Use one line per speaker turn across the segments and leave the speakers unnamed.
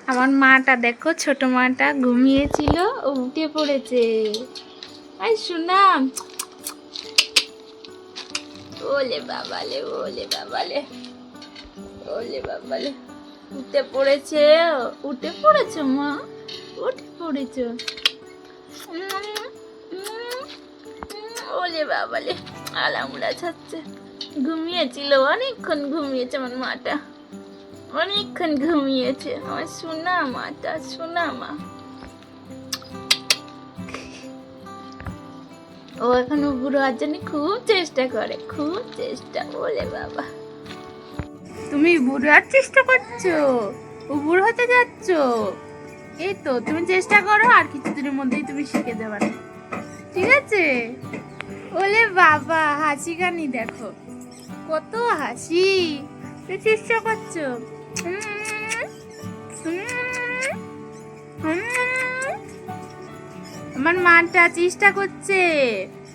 আমার মাটা দেখো, ছোট মাটা ঘুমিয়েছিল, উঠে পড়েছে। আই শুনাম, ওলে বাবালে, ওলে বাবালে, ওলে বাবালে, উঠে পড়েছে। উঠে পড়েছো মা, উঠে পড়েছো। ওলে বাবালে, আলামুড়া ছাড়ছে। ঘুমিয়েছিল, অনেকক্ষণ ঘুমিয়েছে আমার মাটা, অনেকক্ষণ ঘুমিয়েছে আমার সোনা মাটা, সোনা মা। ও এখন উবুড় হওয়ার জন্য খুব চেষ্টা করে, খুব চেষ্টা। বলে বাবা, তুমি উবুড় হওয়ার চেষ্টা করছো, উবুড় হতে যাচ্ছ। এই তো তুমি চেষ্টা করো, আর কিছুদিনের মধ্যেই তুমি শিখে যাবে, ঠিক আছে? ওলে বাবা, হাসি কানি দেখো, কত হাসি। চেষ্টা করছো, আমার মাটা চেষ্টা করছে,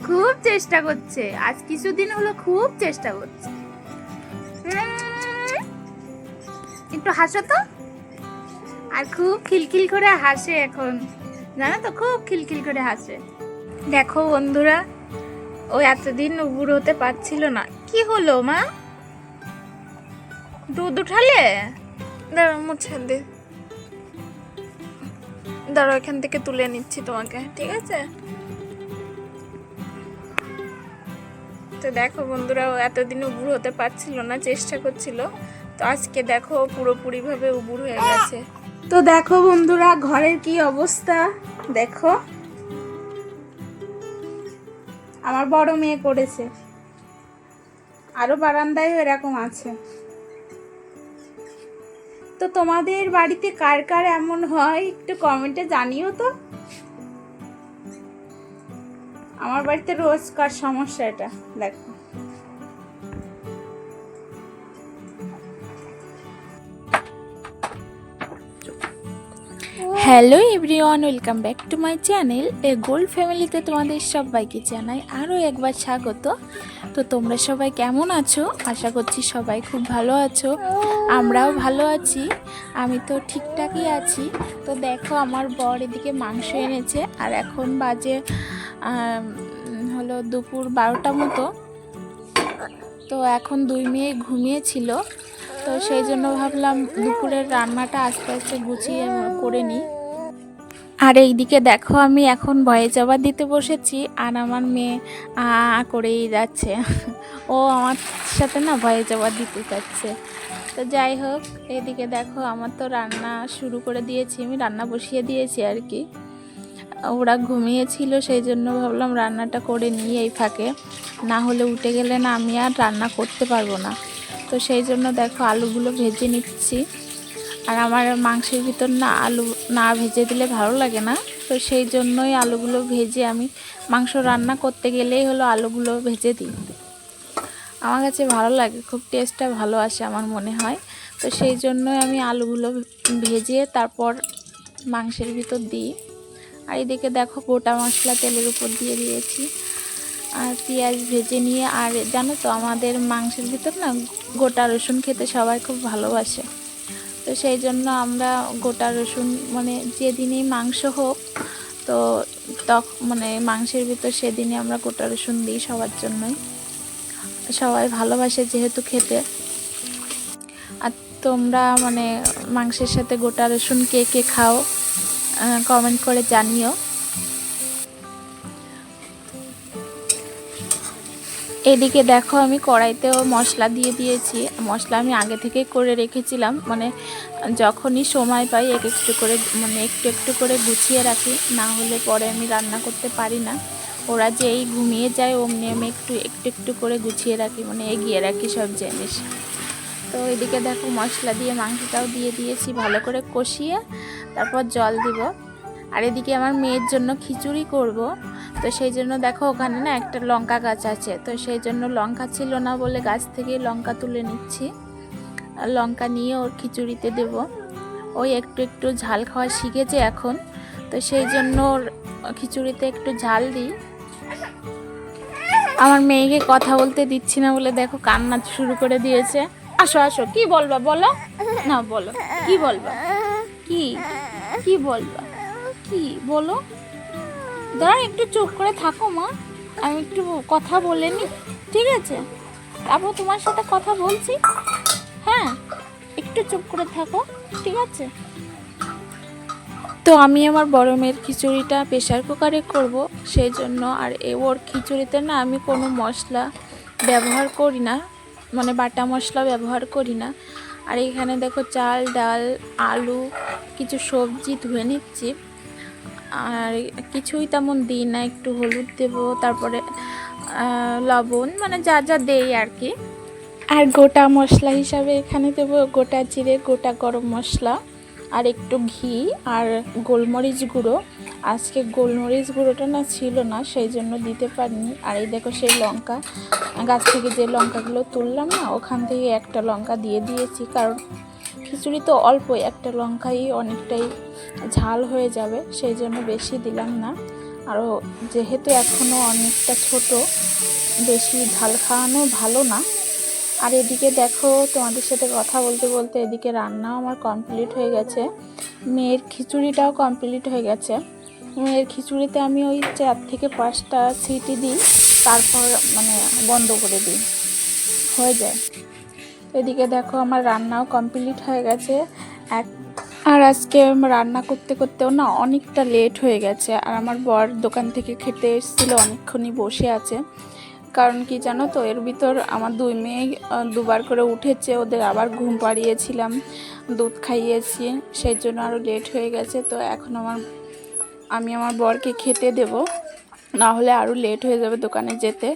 খুব চেষ্টা করছে। আজ কিছুদিন হলো খুব চেষ্টা করছে। একটু হাসো তো। আর খুব খিলখিল করে হাসে এখন, জানো তো, খুব খিলখিল করে হাসে। দেখো বন্ধুরা, ও এতদিন উবুড় হতে পারছিল না। কি হলো মা, দুধ উঠালে? দাঁড়াও, মুছে দে, দাঁড়াও, এখান থেকে তুলে নিচ্ছি তোমাকে, ঠিক আছে? তো দেখো বন্ধুরা, ও এতদিন উবুড় হতে পারছিল না, চেষ্টা করছিল। তো আজকে দেখো পুরোপুরি ভাবে উবুড় হয়ে গেছে। তো দেখো বন্ধুরা, ঘরের কি অবস্থা দেখো, আমার বড় মেয়ে করেছে। আরো বারান্দায় এরকম আছে। তো তোমাদের বাড়িতে কার কার এমন হয় একটু কমেন্টে জানিও তো। আমার বাড়িতে রোজকার সমস্যা এটা, দেখো। Hello everyone, welcome back to my channel a gold ফ্যামিলিতে তোমাদের সবাইকে জানাই আরও একবার স্বাগত। তো তোমরা সবাই কেমন আছো? আশা করছি সবাই খুব ভালো আছো, আমরাও ভালো আছি। আমি তো ঠিকঠাকই আছি। তো দেখো, আমার বর এদিকে মাংস এনেছে, আর এখন বাজে হলো দুপুর 12টা মতো। তো এখন দুই মেয়ে ঘুমিয়েছিল, তো সেই জন্য ভাবলাম দুপুরের রান্নাটা আস্তে আস্তে গুছিয়ে করে নিই। আর এইদিকে দেখো, আমি এখন ভয়ে জবাব দিতে বসেছি, আর আমার মেয়ে করেই যাচ্ছে। ও আমার সাথে না ভয়ে জবাব দিতে যাচ্ছে। তো যাই হোক, এইদিকে দেখো, আমার তো রান্না শুরু করে দিয়েছি, আমি রান্না বসিয়ে দিয়েছি আর কি। ওরা ঘুমিয়েছিল, সেই জন্য ভাবলাম রান্নাটা করে নিয়ে এই ফাঁকে, না হলে উঠে গেলে না আমি আর রান্না করতে পারবো না। তো সেই জন্য দেখো আলুগুলো ভেজে নিচ্ছি। আর আমার মাংসের ভিতর না আলু না ভেজে দিলে ভালো লাগে না, তো সেই জন্যই আলুগুলো ভেজে, আমি মাংস রান্না করতে গেলেই হলো আলুগুলো ভেজে দিই। আমার কাছে ভালো লাগে, খুব টেস্টটা ভালো আসে আমার মনে হয়। তো সেই জন্যই আমি আলুগুলো ভেজে তারপর মাংসের ভিতর দিই। আর এদিকে দেখো গোটা মশলা তেলের উপর দিয়ে দিয়েছি, আর পেঁয়াজ ভেজে নিয়ে। আর জানো তো, আমাদের মাংসের ভিতর না গোটা রসুন খেতে সবাই খুব ভালোবাসে। তো সেই জন্য আমরা গোটা রসুন, মানে যেদিনই মাংস হোক, তো মানে মাংসের ভিতর সেদিনই আমরা গোটা রসুন দিই সবার জন্যই। সবাই ভালোবাসে যেহেতু খেতে। আর তোমরা মানে মাংসের সাথে গোটা রসুন কে কে খাও, কমেন্ট করে জানিও। এদিকে দেখো, আমি কড়াইতেও মশলা দিয়ে দিয়েছি। মশলা আমি আগে থেকে করে রেখেছিলাম, মানে যখনই সময় পাই একটু একটু করে গুছিয়ে রাখি, না হলে পরে আমি রান্না করতে পারি না। ওরা যেই ঘুমিয়ে যায় অমনি আমি একটু করে গুছিয়ে রাখি, মানে এগিয়ে রাখি সব জিনিস। তো এদিকে দেখো, মশলা দিয়ে মাংসটাও দিয়ে দিয়েছি, ভালো করে কষিয়ে তারপর জল দিব। আর এদিকে আমার মেয়ের জন্য খিচুড়ি করব। তো সেই জন্য দেখো, ওখানে না একটা লঙ্কা গাছ আছে, তো সেই জন্য লঙ্কা ছিল না বলে গাছ থেকে লঙ্কা তুলে নিচ্ছি। আর লঙ্কা নিয়ে ওর খিচুড়িতে দেব। ওই একটু ঝাল খাওয়া শিখেছে এখন, তো সেই জন্য ওর খিচুড়িতে একটু ঝাল দিই। আমার মেয়েকে কথা বলতে দিচ্ছি না বলে দেখো কান্না শুরু করে দিয়েছে। আসো আসো, কি বলবা বলো না, বলো কি বলবা। কি কি বলবা, কি বলো? দাঁড়া, একটু চুপ করে থাকো মা, আমি একটু কথা বলে নি, ঠিক আছে? তারপর তোমার সাথে কথা বলছি। হ্যাঁ, একটু চুপ করে থাকো, ঠিক আছে? তো আমি আমার বড় মেয়ের খিচুড়িটা প্রেশার কুকারে করব, সেই জন্য। আর ওর খিচুড়িতে না আমি কোনো মশলা ব্যবহার করি না, মানে বাটা মশলা ব্যবহার করি না। আর এখানে দেখো চাল ডাল আলু কিছু সবজি ধুয়ে নিচ্ছি, আর কিছুই তেমন দিই না, একটু হলুদ দেব, তারপরে লবণ, মানে যা যা দেই আর কি। আর গোটা মশলা হিসাবে এখানে দেব গোটা জিরে, গোটা গরম মশলা, আর একটু ঘি, আর গোলমরিচ গুঁড়ো। আজকে গোলমরিচ গুঁড়োটা না ছিল না, সেই জন্য দিতে পারিনি। আর এই দেখো সেই লঙ্কা, গাছ থেকে যে লঙ্কাগুলো তুললাম না, ওখান থেকে একটা লঙ্কা দিয়ে দিয়েছি, কারণ খিচুড়ি তো অল্প, একটা লঙ্কাই অনেকটাই ঝাল হয়ে যাবে, সেই জন্য বেশি দিলাম না। আরও যেহেতু এখনও অনেকটা ছোট, বেশি ঝাল খাওয়ানো ভালো না। আর এদিকে দেখো, তোমাদের সাথে কথা বলতে বলতে এদিকে রান্নাও আমার কমপ্লিট হয়ে গেছে, মেয়ের খিচুড়িটাও কমপ্লিট হয়ে গেছে। মেয়ের খিচুড়িতে আমি ওই 4 থেকে 5টা সিটি দিই, তারপর মানে বন্ধ করে দিই, হয়ে যায়। এদিকে দেখো আমার রান্নাও কমপ্লিট হয়ে গেছে। আর আজকে রান্না করতে করতেও না অনেকটা লেট হয়ে গেছে। আর আমার বর দোকান থেকে খেতে এসেছিলো, অনেকক্ষণই বসে আছে। কারণ কি জানো তো, এর ভিতর আমার 2 মেয়ে 2বার করে উঠেছে, ওদের আবার ঘুম পাড়িয়েছিলাম, দুধ খাইয়েছি, সেই জন্য আরও লেট হয়ে গেছে। তো এখন আমি আমার বরকে খেতে দেব, না হলে আরও লেট হয়ে যাবে দোকানে যেতে।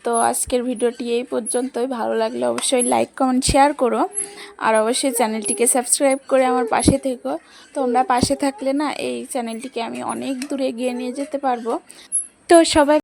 তো আজকের ভিডিওটি এই পর্যন্তই। ভালো লাগলে অবশ্যই লাইক কমেন্ট শেয়ার করো, আর অবশ্যই চ্যানেলটিকে সাবস্ক্রাইব করে আমার পাশে থেকো। তোমরা পাশে থাকলে না এই চ্যানেলটিকে আমি অনেক দূরে এগিয়ে নিয়ে যেতে পারবো। তো সবাই